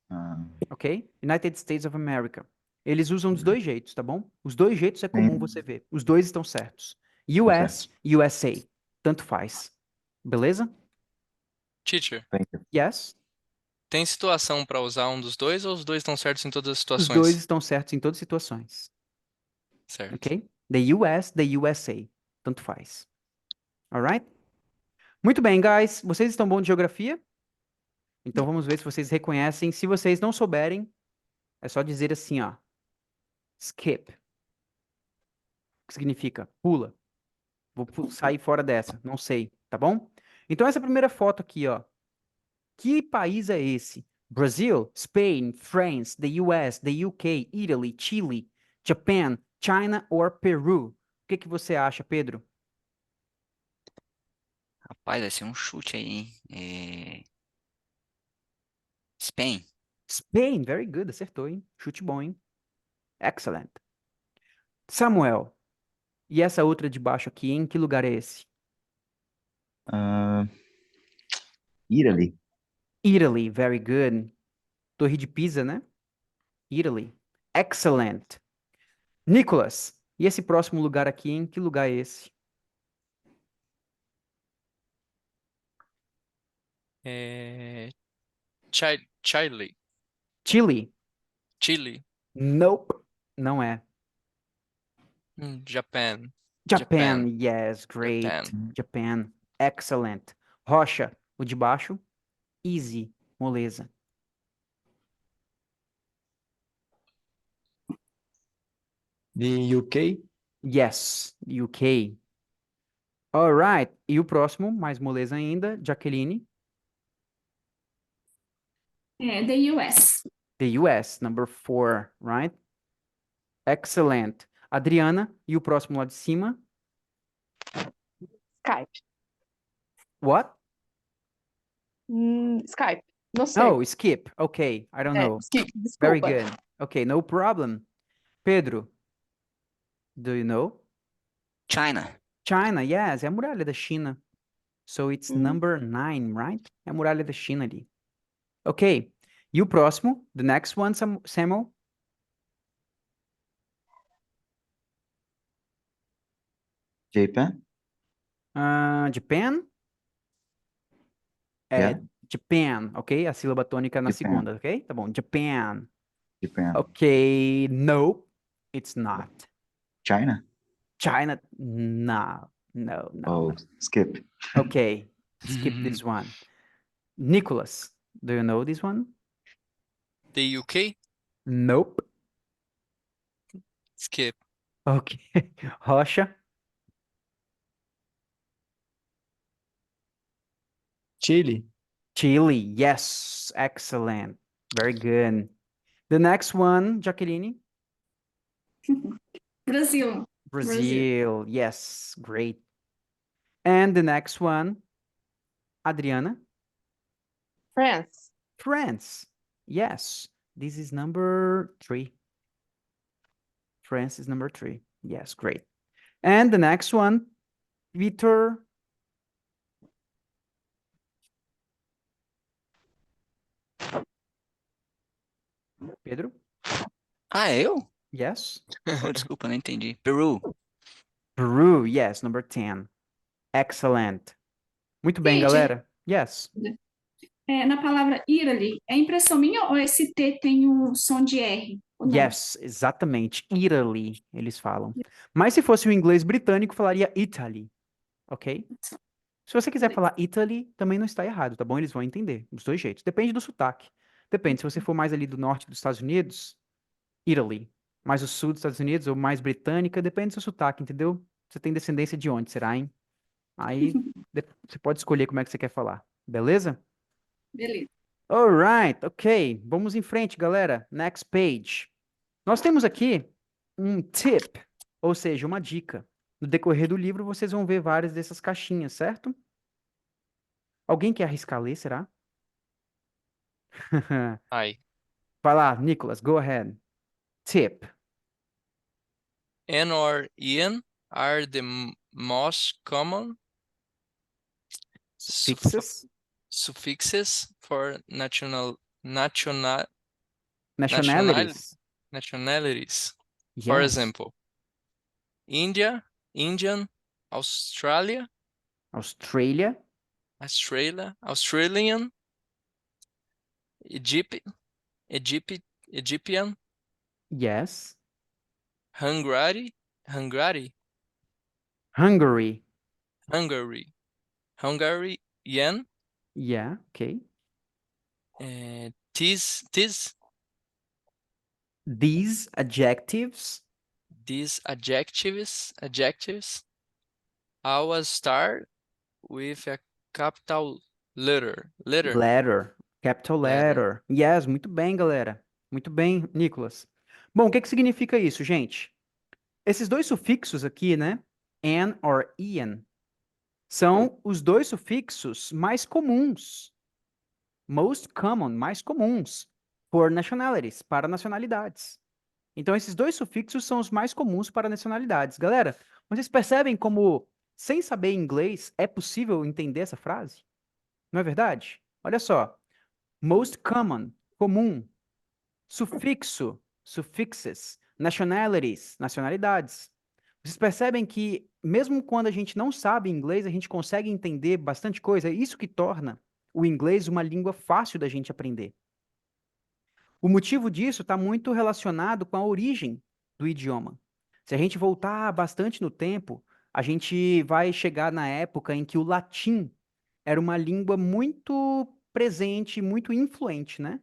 Ah, ok? United States of America. Eles usam dos dois jeitos, tá bom? Os dois jeitos é comum você ver. Os dois estão certos. US, USA. Tanto faz. Beleza? Teacher, thank you. Yes? tem situação para usar um dos dois ou os dois estão certos em todas as Os situações? dois estão certos em todas as situações, Certo. ok? The US, the USA. Tanto faz. Alright? Muito bem, guys. Vocês estão bons de geografia? Então vamos ver se vocês reconhecem. Se vocês não souberem, É só dizer assim, ó. Skip. Que significa pula. Vou sair fora dessa. Não sei, tá bom? Então, essa primeira foto aqui, ó. Que país é esse? Brazil, Spain, France, the US, the UK, Italy, Chile, Japan, China or Peru? O que que você acha, Pedro? Rapaz, vai ser um chute aí, hein? Spain. Spain, very good, acertou, hein? Chute bom, hein? Excellent. Samuel, e essa outra de baixo aqui, em que lugar é esse? Uh, Italy. Italy, very good. Torre de Pisa, né? Italy. Excellent. Nicholas, e esse próximo lugar aqui, em que lugar é esse? É, Chile. Chile? Chile. Nope, não é. Japan. Japan, yes, great. Japan. Japan, excellent. Rocha, o de baixo, easy, moleza. The UK. Yes, UK. Alright, e o próximo, mais moleza ainda, Jaqueline, The US. the US, number 4, right? Excellent. Adriana, e o próximo lá de cima, Skype. what? Skype. Não sei. Oh, skip. Okay, I don't know. Skip, Very desculpa. good. Okay, no problem. Pedro, do you know? China. China, yes, é a muralha da China. So it's number 9, right? É a muralha da China ali. Ok. E o próximo, the next one, Samuel? Japan. Japan? Yeah. Japan, ok? A sílaba tônica na Japan. segunda, ok? Tá bom, Japan. Japan. Ok, no, it's not. China. China, no, no, no. Oh, skip. Ok, skip this one. Nicholas, do you know this one? The UK. Nope. Skip. Ok. Rocha? Chile. Chile, yes, excellent. Very good. The next one, Jacqueline? Brasil. Brazil, yes, great. And the next one, Adriana? France. France, yes. This is number 3. France is number 3. Yes, great. And the next one, Vitor? Pedro? Ah, eu? Yes. Desculpa, não entendi. Peru. Peru, yes, number 10. Excellent. Muito bem, Gente, galera. Yes. na palavra Italy, é impressão minha ou esse T tem um som de R? Ou não? Yes, exatamente. Italy, eles falam. Mas se fosse o inglês britânico, falaria Italy, ok? Se você quiser falar Italy, também não está errado, tá bom? Eles vão entender, dos dois jeitos. Depende do sotaque. Depende, se você for mais ali do norte dos Estados Unidos, Italy. Mais o sul dos Estados Unidos, ou mais britânica, depende do seu sotaque, entendeu? Você tem descendência de onde, será, hein? Aí, você pode escolher como é que você quer falar, beleza? Beleza. Alright, ok. Vamos em frente, galera. Next page. Nós temos aqui um tip, ou seja, uma dica. No decorrer do livro, vocês vão ver várias dessas caixinhas, certo? Alguém quer arriscar ler, será? Hi. Vai lá, Nicholas, go ahead. Tip. N or en are the most common Fixes. suffixes for nationalities. For Yes. example, India, Indian, Australia, Australia. Australian, Egyptian, Yes. Hungary, Hungary. Hungarian, Yeah, okay. tis, These adjectives These adjectives always start with a capital letter. Letter. Capital letter. Yes, muito bem, galera. Muito bem, Nicolas. Bom, o que que significa isso, gente? Esses dois sufixos aqui, né? An or ian, são os dois sufixos mais comuns. Most common, mais comuns. For nationalities, para nacionalidades. Então, esses dois sufixos são os mais comuns para nacionalidades. Galera, vocês percebem como, sem saber inglês, é possível entender essa frase? Não é verdade? Olha só. Most common, comum. Sufixo, suffixes. Nationalities, nacionalidades. Vocês percebem que, mesmo quando a gente não sabe inglês, a gente consegue entender bastante coisa. É isso que torna o inglês uma língua fácil da gente aprender. O motivo disso está muito relacionado com a origem do idioma. Se a gente voltar bastante no tempo, a gente vai chegar na época em que o latim era uma língua muito presente, muito influente, né?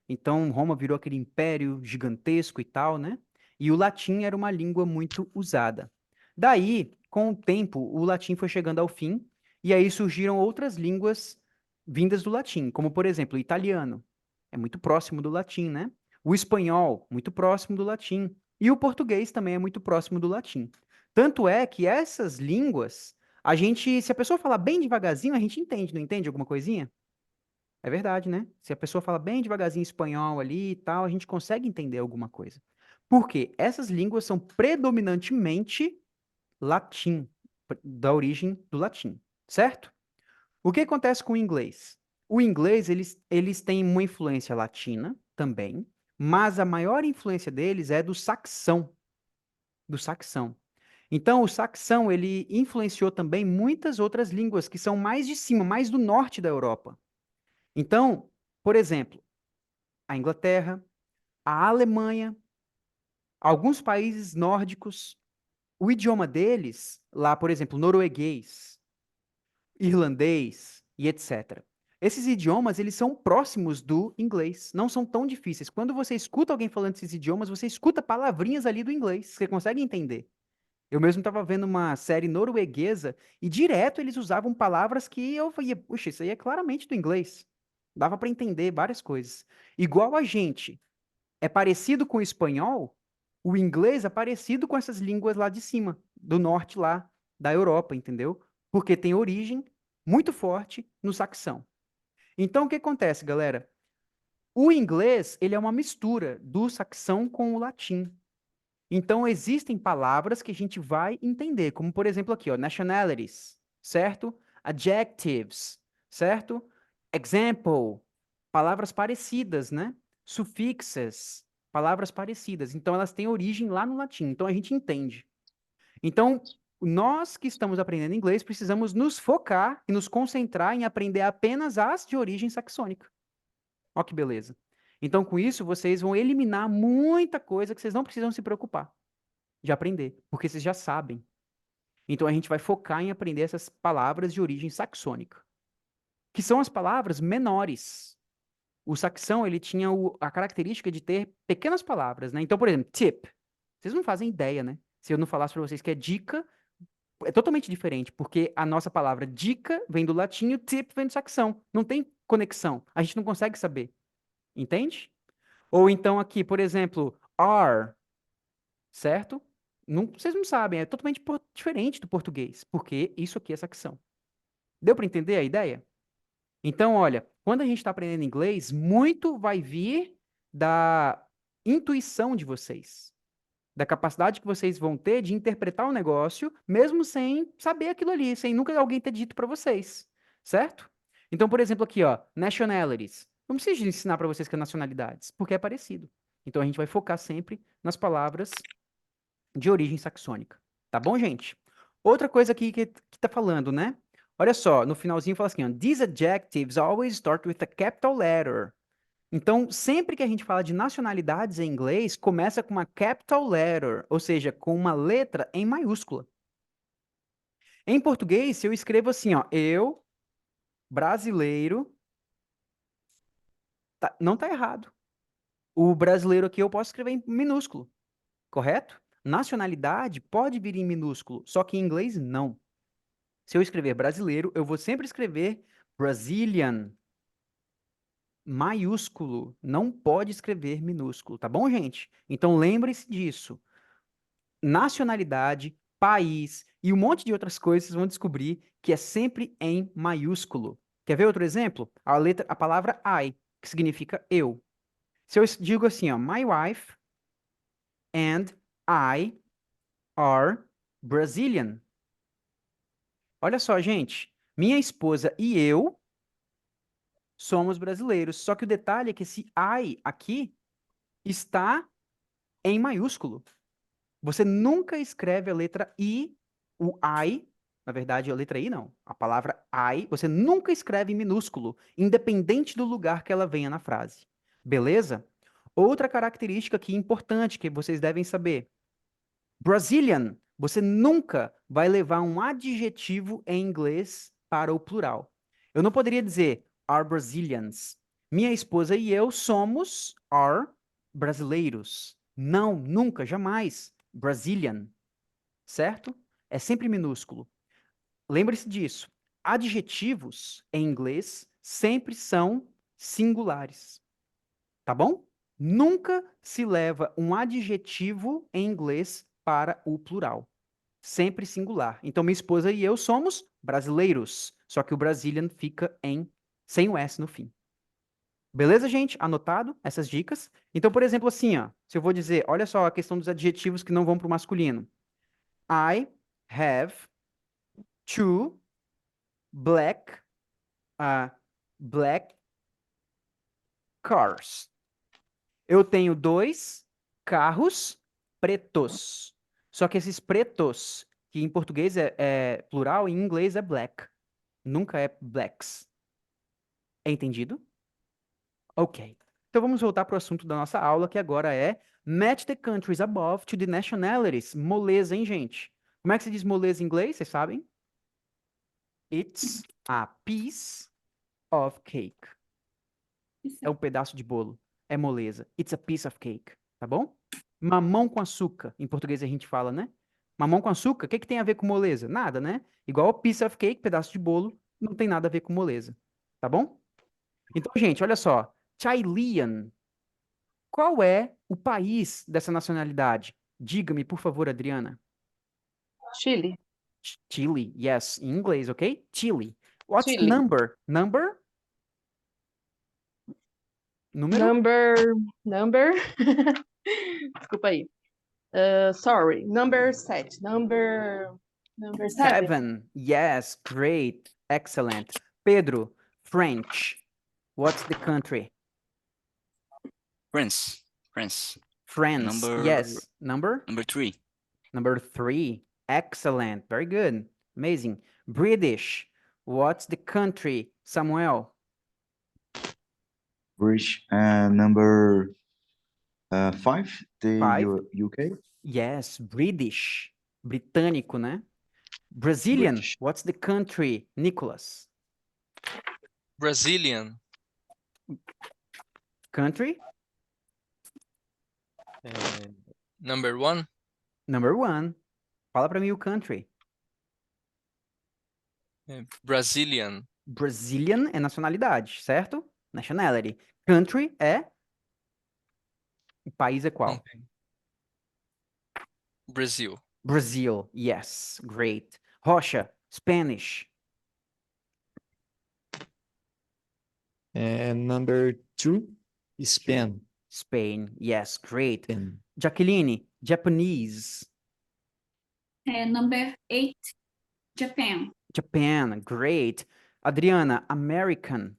Então Roma virou aquele império gigantesco e tal, né? E o latim era uma língua muito usada. Daí, com o tempo, o latim foi chegando ao fim, e aí surgiram outras línguas vindas do latim, como por exemplo, o italiano. É muito próximo do latim, né? O espanhol, muito próximo do latim. E o português também é muito próximo do latim. Tanto é que essas línguas, se a pessoa falar bem devagarzinho, a gente entende, não entende alguma coisinha? É verdade, né? Se a pessoa fala bem devagarzinho espanhol ali e tal, a gente consegue entender alguma coisa. Por quê? Essas línguas são predominantemente latim, da origem do latim, certo? O que acontece com o inglês? O inglês, eles têm uma influência latina também, mas a maior influência deles é do saxão, do saxão. Então, o saxão, ele influenciou também muitas outras línguas que são mais de cima, mais do norte da Europa. Então, por exemplo, a Inglaterra, a Alemanha, alguns países nórdicos, o idioma deles, lá, por exemplo, norueguês, irlandês e etc. Esses idiomas, eles são próximos do inglês, não são tão difíceis. Quando você escuta alguém falando esses idiomas, você escuta palavrinhas ali do inglês, você consegue entender. Eu mesmo estava vendo uma série norueguesa e direto eles usavam palavras que eu falei, puxa, isso aí é claramente do inglês. Dava para entender várias coisas. Igual a gente é parecido com o espanhol, o inglês é parecido com essas línguas lá de cima, do norte lá da Europa, entendeu? Porque tem origem muito forte no saxão. Então, o que acontece, galera? O inglês, ele é uma mistura do saxão com o latim. Então, existem palavras que a gente vai entender, como, por exemplo, aqui, ó, nationalities, certo? Adjectives, certo? Example, palavras parecidas, né? Sufixes, palavras parecidas. Então, elas têm origem lá no latim. Então, a gente entende. Então, nós que estamos aprendendo inglês, precisamos nos focar e nos concentrar em aprender apenas as de origem saxônica. Ó que beleza. Então, com isso, vocês vão eliminar muita coisa que vocês não precisam se preocupar de aprender, porque vocês já sabem. Então, a gente vai focar em aprender essas palavras de origem saxônica, que são as palavras menores. O saxão, ele tinha a característica de ter pequenas palavras, né? Então, por exemplo, tip. Vocês não fazem ideia, né? Se eu não falasse para vocês que é dica, é totalmente diferente, porque a nossa palavra dica vem do latim e o tip vem do saxão. Não tem conexão. A gente não consegue saber. Entende? Ou então aqui, por exemplo, are, certo? Não, vocês não sabem, é totalmente diferente do português, porque isso aqui é saxão. Deu para entender a ideia? Então, olha, quando a gente está aprendendo inglês, muito vai vir da intuição de vocês, da capacidade que vocês vão ter de interpretar o negócio, mesmo sem saber aquilo ali, sem nunca alguém ter dito para vocês, certo? Então, por exemplo, aqui, ó, nationalities. Não preciso ensinar para vocês que é nacionalidades, porque é parecido. Então, a gente vai focar sempre nas palavras de origem saxônica. Tá bom, gente? Outra coisa aqui que tá falando, né? Olha só, no finalzinho fala assim, ó, these adjectives always start with a capital letter. Então, sempre que a gente fala de nacionalidades em inglês, começa com uma capital letter, ou seja, com uma letra em maiúscula. Em português, se eu escrevo assim, ó, eu, brasileiro, não tá errado. O brasileiro aqui eu posso escrever em minúsculo, correto? Nacionalidade pode vir em minúsculo, só que em inglês não. Se eu escrever brasileiro, eu vou sempre escrever Brazilian, maiúsculo. Não pode escrever minúsculo, tá bom, gente? Então lembre-se disso. Nacionalidade, país e um monte de outras coisas vocês vão descobrir que é sempre em maiúsculo. Quer ver outro exemplo? A palavra I, que significa eu. Se eu digo assim, ó, my wife and I are Brazilian. Olha só, gente. Minha esposa e eu somos brasileiros. Só que o detalhe é que esse I aqui está em maiúsculo. Você nunca escreve a letra I, o I, na verdade, a letra I não. A palavra I, você nunca escreve em minúsculo, independente do lugar que ela venha na frase. Beleza? Outra característica aqui importante que vocês devem saber. Brazilian, você nunca vai levar um adjetivo em inglês para o plural. Eu não poderia dizer are Brazilians. Minha esposa e eu somos are brasileiros. Não, nunca, jamais. Brazilian, certo? É sempre minúsculo. Lembre-se disso. Adjetivos em inglês sempre são singulares. Tá bom? Nunca se leva um adjetivo em inglês para o plural. Sempre singular. Então, minha esposa e eu somos brasileiros. Só que o Brazilian fica sem o S no fim. Beleza, gente? Anotado essas dicas? Então, por exemplo, assim, ó, se eu vou dizer, olha só a questão dos adjetivos que não vão para o masculino. I have two black, black cars. Eu tenho 2 carros pretos. Só que esses pretos, que em português é plural, em inglês é black. Nunca é blacks. É entendido? Ok. Então vamos voltar para o assunto da nossa aula, que agora é match the countries above to the nationalities. Moleza, hein, gente? Como é que se diz moleza em inglês? Vocês sabem? It's a piece of cake. É um pedaço de bolo. É moleza. It's a piece of cake. Tá bom? Mamão com açúcar. Em português a gente fala, né? Mamão com açúcar, o que que tem a ver com moleza? Nada, né? Igual piece of cake, pedaço de bolo, não tem nada a ver com moleza. Tá bom? Então, gente, olha só. Chilean. Qual é o país dessa nacionalidade? Diga-me, por favor, Adriana. Chile. Chile, yes. Em inglês, ok? Chile. What's the Chile. number? Number? Número? Number. Desculpa aí. Sorry. Number 7. Number 7. 7. Yes, great. Excellent. Pedro, French. What's the country? France. France. France. Yes. Number? Number 3. Number 3. Excellent. Very good. Amazing. British. What's the country, Samuel? British number 5, the 5. UK. Yes, British. Britânico, né? Brazilian. British. What's the country, Nicholas? Brazilian. Country? Number 1. Number 1. Fala pra mim o country. Brazilian. Brazilian é nacionalidade, certo? Nationality. Country é... O país é qual? Okay. Brazil. Brazil. Yes. Great. Rocha, Spanish. Number 2, Spain. Spain. Yes. Great. Spain. Jacqueline, Japanese. Number 8, Japan. Japan. Great. Adriana, American.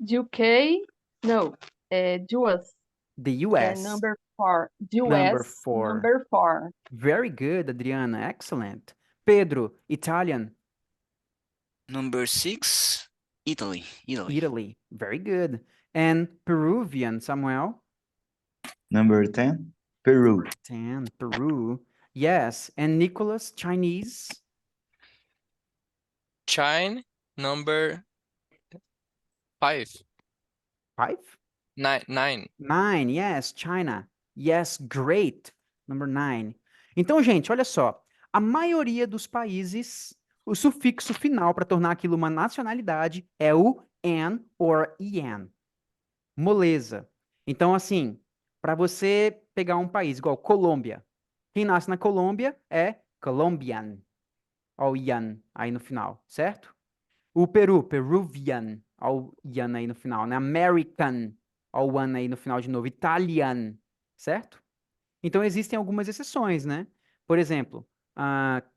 UK. No. US. The US. Number 4. US. Number 4. Number 4. Very good, Adriana. Excellent. Pedro, Italian. Number 6, Italy. Italy. Very good. And Peruvian, Samuel. Number 10, Peru. 10, Peru. Yes. And Nicholas, Chinese. China. Number 5. 5? Nine. 9, yes, China. Yes, great. Number 9. Então, gente, olha só. A maioria dos países, o sufixo final para tornar aquilo uma nacionalidade é o an or en. Moleza. Então, assim, para você pegar um país igual Colômbia, quem nasce na Colômbia é Colombian. Ó, o ian aí no final, certo? O Peru, Peruvian. Ó, o ian aí no final, né? American. Ó, o an aí no final de novo. Italian, certo? Então, existem algumas exceções, né? Por exemplo,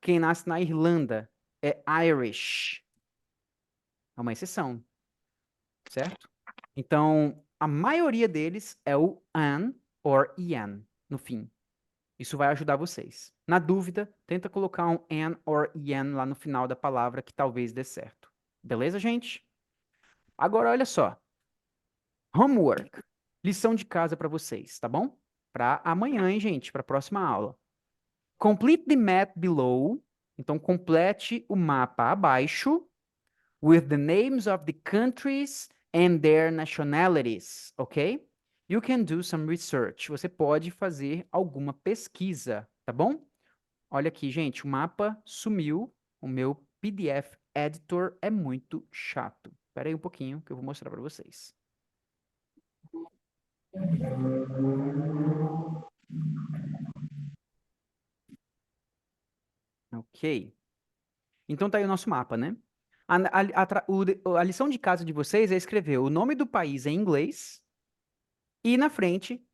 quem nasce na Irlanda é Irish. É uma exceção, certo? Então, a maioria deles é o an or ian no fim. Isso vai ajudar vocês. Na dúvida, tenta colocar um an or ian lá no final da palavra que talvez dê certo. Beleza, gente? Agora, olha só. Homework. Lição de casa para vocês, tá bom? Para amanhã, hein, gente? Para a próxima aula. Complete the map below. Então, complete o mapa abaixo with the names of the countries and their nationalities, ok? You can do some research. Você pode fazer alguma pesquisa, tá bom? Olha aqui, gente, o mapa sumiu. O meu PDF editor é muito chato. Espera aí um pouquinho que eu vou mostrar para vocês. Ok. Então tá aí o nosso mapa, né? A lição de casa de vocês é escrever o nome do país em inglês e na frente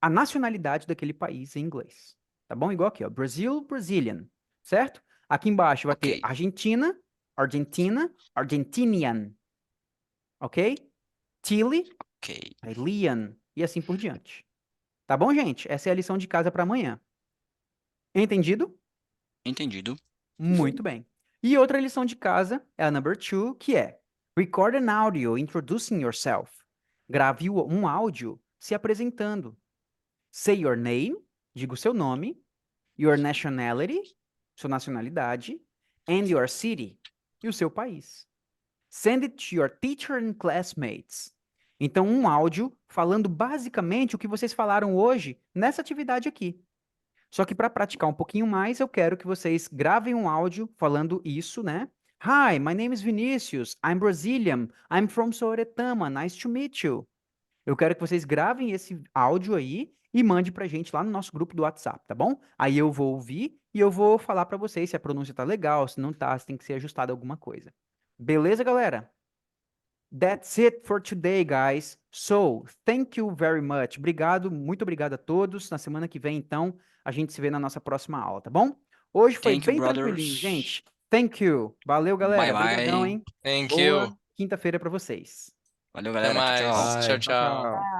a nacionalidade daquele país em inglês. Tá bom? Igual aqui, ó. Brazil, Brazilian. Certo? Aqui embaixo vai ter Ok. Argentina, Argentina, Argentinian. Ok? Chile, Ok. aí Lian. E assim por diante. Tá bom, gente? Essa é a lição de casa para amanhã. Entendido? Entendido. Muito bem. E outra lição de casa é a number 2, que é record an audio introducing yourself. Grave um áudio se apresentando. Say your name, diga o seu nome, your nationality, sua nacionalidade, and your city, e o seu país. Send it to your teacher and classmates. Então, um áudio falando basicamente o que vocês falaram hoje nessa atividade aqui. Só que para praticar um pouquinho mais, eu quero que vocês gravem um áudio falando isso, né? Hi, my name is Vinicius. I'm Brazilian. I'm from Soretama. Nice to meet you. Eu quero que vocês gravem esse áudio aí e mande pra gente lá no nosso grupo do WhatsApp, tá bom? Aí eu vou ouvir e eu vou falar pra vocês se a pronúncia tá legal, se não tá, se tem que ser ajustada alguma coisa. Beleza, galera? That's it for today, guys. So, thank you very much. Obrigado, muito obrigado a todos. Na semana que vem, então, a gente se vê na nossa próxima aula, tá bom? Hoje foi Thank you, bem tranquilinho, brothers. gente. Thank you. Valeu, galera. Bye, bye. Obrigadão, hein? Thank Boa you. quinta-feira pra vocês. Valeu, Até galera. Tchau, tchau. mais. Bye. Tchau, Tchau, tchau. tchau.